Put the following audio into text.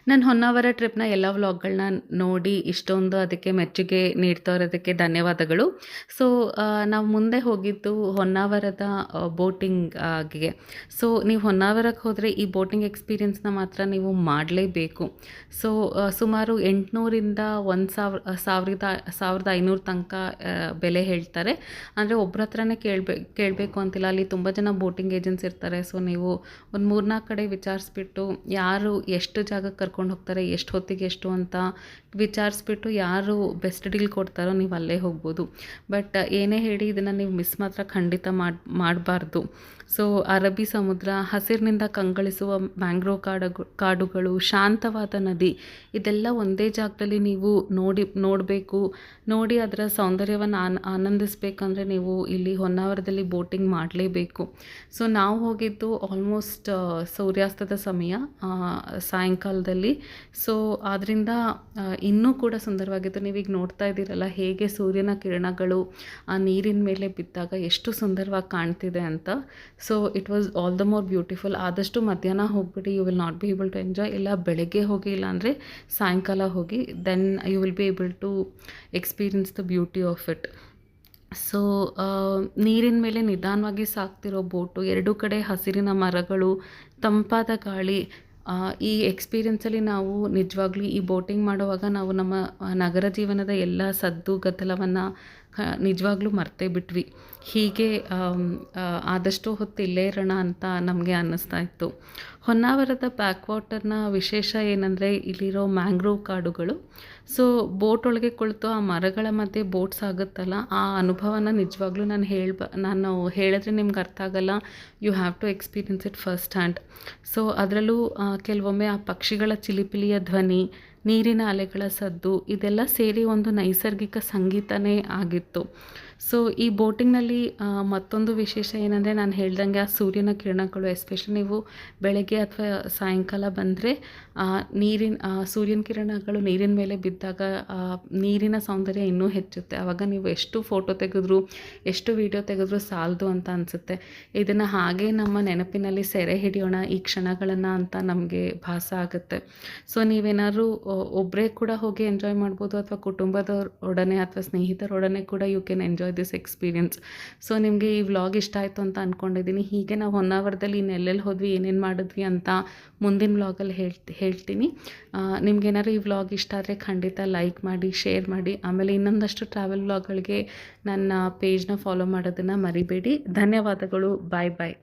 ನನ್ನ ಹೊನ್ನಾವರ ಟ್ರಿಪ್‌ನ ಎಲ್ಲ ವ್ಲಾಗ್‌ಗಳನ್ನ ನೋಡಿ ಇಷ್ಟೊಂದು ಅದಕ್ಕೆ ಮೆಚ್ಚುಗೆ ನೀಡ್ತಾ ಇರೋದಕ್ಕೆ ಧನ್ಯವಾದಗಳು. ಸೊ, ನಾವು ಮುಂದೆ ಹೋಗಿದ್ದು ಹೊನ್ನಾವರದ ಬೋಟಿಂಗ್ ಗೆ. ಸೊ, ನೀವು ಹೊನ್ನಾವರಕ್ಕೆ ಹೋದರೆ ಈ ಬೋಟಿಂಗ್ ಎಕ್ಸ್‌ಪೀರಿಯನ್ಸ್‌ನ ಮಾತ್ರ ನೀವು ಮಾಡಲೇಬೇಕು. ಸೊ, ಸುಮಾರು 800ರಿಂದ 1,500 ತನಕ ಬೆಲೆ ಹೇಳ್ತಾರೆ. ಅಂದರೆ ಒಬ್ಬರ ಹತ್ರನೇ ಕೇಳಬೇಕು ಅಂತಿಲ್ಲ. ಅಲ್ಲಿ ತುಂಬ ಜನ ಬೋಟಿಂಗ್ ಏಜೆಂಟ್ಸ್ ಇರ್ತಾರೆ. ಸೊ, ನೀವು ಒಂದು 3-4 ಕಡೆ ವಿಚಾರಿಸ್ಬಿಟ್ಟು ಯಾರು ಎಷ್ಟು ಜಾಗಕ್ಕೆ ಕರ್ಕೊಂಡು ಹೋಗ್ತಾರೆ, ಎಷ್ಟು ಹೊತ್ತಿಗೆ ಎಷ್ಟು ಅಂತ ವಿಚಾರಿಸ್ಬಿಟ್ಟು ಯಾರು ಬೆಸ್ಟ್ ಡೀಲ್ ಕೊಡ್ತಾರೋ ನೀವು ಅಲ್ಲೇ ಹೋಗ್ಬೋದು. ಬಟ್ ಏನೇ ಹೇಳಿ ಇದನ್ನು ನೀವು ಮಿಸ್ ಮಾತ್ರ ಖಂಡಿತ ಮಾಡಬಾರ್ದು. ಸೊ, ಅರಬ್ಬಿ ಸಮುದ್ರ, ಹಸಿರಿನಿಂದ ಕಂಗೊಳಿಸುವ ಮ್ಯಾಂಗ್ರೋವ್ ಕಾಡುಗಳು, ಶಾಂತವಾದ ನದಿ, ಇದೆಲ್ಲ ಒಂದೇ ಜಾಗದಲ್ಲಿ ನೀವು ನೋಡಬೇಕು. ನೋಡಿ ಅದರ ಸೌಂದರ್ಯವನ್ನು ಆನಂದಿಸಬೇಕಂದ್ರೆ ನೀವು ಇಲ್ಲಿ ಹೊನ್ನಾವರದಲ್ಲಿ ಬೋಟಿಂಗ್ ಮಾಡಲೇಬೇಕು. ಸೊ, ನಾವು ಹೋಗಿದ್ದು ಆಲ್ಮೋಸ್ಟ್ ಸೂರ್ಯಾಸ್ತದ ಸಮಯ, ಸಾಯಂಕಾಲದಲ್ಲಿ. ಸೊ, ಆದ್ದರಿಂದ ಇನ್ನೂ ಕೂಡ ಸುಂದರವಾಗಿತ್ತು. ನೀವೀಗ ನೋಡ್ತಾ ಇದ್ದೀರಲ್ಲ ಹೇಗೆ ಸೂರ್ಯನ ಕಿರಣಗಳು ಆ ನೀರಿನ ಮೇಲೆ ಬಿದ್ದಾಗ ಎಷ್ಟು ಸುಂದರವಾಗಿ ಕಾಣ್ತಿದೆ ಅಂತ. So, it was all the more beautiful. ಆದಷ್ಟು ಮಧ್ಯಾಹ್ನ ಹೋಗ್ಬಿಡಿ, you will not be able to enjoy. ಇಲ್ಲ ಬೆಳಗ್ಗೆ ಹೋಗಿ, ಇಲ್ಲಾಂದರೆ ಸಾಯಂಕಾಲ ಹೋಗಿ, then you will be able to experience the beauty of it. So, ನೀರಿನ ಮೇಲೆ ನಿಧಾನವಾಗಿ ಸಾಗ್ತಿರೋ ಬೋಟು, ಎರಡೂ ಕಡೆ ಹಸಿರಿನ ಮರಗಳು, ತಂಪಾದ ಗಾಳಿ. ಈ ಎಕ್ಸ್ಪೀರಿಯನ್ಸಲ್ಲಿ ನಾವು ನಿಜವಾಗ್ಲೂ ಈ ಬೋಟಿಂಗ್ ಮಾಡುವಾಗ ನಾವು ನಮ್ಮ ನಗರ ಜೀವನದ ಎಲ್ಲ ಸದ್ದು ಗದ್ದಲವನ್ನು ನಿಜವಾಗ್ಲೂ ಮರ್ತೇ ಬಿಟ್ವಿ. ಹೀಗೆ ಆದಷ್ಟು ಹೊತ್ತು ಇಲ್ಲೇ ಇರೋಣ ಅಂತ ನಮಗೆ ಅನ್ನಿಸ್ತಾ ಇತ್ತು. ಹೊನ್ನಾವರದ ಬ್ಯಾಕ್ ವಾಟರ್ನ ವಿಶೇಷ ಏನಂದರೆ ಇಲ್ಲಿರೋ ಮ್ಯಾಂಗ್ರೋವ್ ಕಾಡುಗಳು. ಸೊ, ಬೋಟ್ ಒಳಗೆ ಕುಳಿತು ಆ ಮರಗಳ ಮಧ್ಯೆ ಬೋಟ್ ಸಾಗುತ್ತಲ್ಲ, ಆ ಅನುಭವನ ನಿಜವಾಗ್ಲೂ ನಾನು ಹೇಳಿದ್ರೆ ನಿಮ್ಗೆ ಅರ್ಥ ಆಗಲ್ಲ. You have to experience it first hand. So, ಅದರಲ್ಲೂ ಕೆಲವೊಮ್ಮೆ ಆ ಪಕ್ಷಿಗಳ ಚಿಲಿಪಿಲಿಯ ಧ್ವನಿ, ನೀರಿನ ಅಲೆಗಳ ಸದ್ದು, ಇದೆಲ್ಲ ಸೇರಿ ಒಂದು ನೈಸರ್ಗಿಕ ಸಂಗೀತನೇ ಆಗಿತ್ತು. ಸೊ, ಈ ಬೋಟಿಂಗ್ನಲ್ಲಿ ಮತ್ತೊಂದು ವಿಶೇಷ ಏನಂದರೆ, ನಾನು ಹೇಳ್ದಂಗೆ ಆ ಸೂರ್ಯನ ಕಿರಣಗಳು, ಎಸ್ಪೆಷಲಿ ನೀವು ಬೆಳಗ್ಗೆ ಅಥವಾ ಸಾಯಂಕಾಲ ಬಂದರೆ ಸೂರ್ಯನ ಕಿರಣಗಳು ನೀರಿನ ಮೇಲೆ ಬಿದ್ದಾಗ ನೀರಿನ ಸೌಂದರ್ಯ ಇನ್ನೂ ಹೆಚ್ಚುತ್ತೆ. ಆವಾಗ ನೀವು ಎಷ್ಟು ಫೋಟೋ ತೆಗೆದ್ರು, ಎಷ್ಟು ವೀಡಿಯೋ ತೆಗೆದ್ರು ಸಾಲದು ಅಂತ ಅನಿಸುತ್ತೆ. ಇದನ್ನು ಹಾಗೆ ನಮ್ಮ ನೆನಪಿನಲ್ಲಿ ಸೆರೆ ಹಿಡಿಯೋಣ ಈ ಕ್ಷಣಗಳನ್ನು ಅಂತ ನಮಗೆ ಭಾಸ ಆಗುತ್ತೆ. ಸೊ, ನೀವೇನಾದ್ರು ಒಬ್ಬರೇ ಕೂಡ ಹೋಗಿ ಎಂಜಾಯ್ ಮಾಡ್ಬೋದು, ಅಥವಾ ಕುಟುಂಬದವರೊಡನೆ ಅಥವಾ ಸ್ನೇಹಿತರೊಡನೆ ಕೂಡ you can enjoy this experience. So, ನಿಮಗೆ ಈ ವ್ಲಾಗ್ ಇಷ್ಟ ಆಯಿತು ಅಂತ ಅಂದ್ಕೊಂಡಿದ್ದೀನಿ. ಹೀಗೆ ನಾವು ಹೊನ್ನಾವರದಲ್ಲಿ ಇನ್ನೆಲ್ಲೆಲ್ಲಿ ಹೋದ್ವಿ, ಏನೇನು ಮಾಡಿದ್ವಿ ಅಂತ ಮುಂದಿನ ವ್ಲಾಗಲ್ಲಿ ಹೇಳ್ತೀನಿ. ನಿಮ್ಗೇನಾದ್ರು ಈ ವ್ಲಾಗ್ ಇಷ್ಟ ಆದರೆ ಖಂಡಿತ ಲೈಕ್ ಮಾಡಿ, ಶೇರ್ ಮಾಡಿ. ಆಮೇಲೆ ಇನ್ನೊಂದಷ್ಟು ಟ್ರಾವೆಲ್ ವ್ಲಾಗ್ಗಳಿಗೆ ನನ್ನ ಪೇಜ್ನ ಫಾಲೋ ಮಾಡೋದನ್ನು ಮರಿಬೇಡಿ. ಧನ್ಯವಾದಗಳು. ಬಾಯ್ ಬಾಯ್.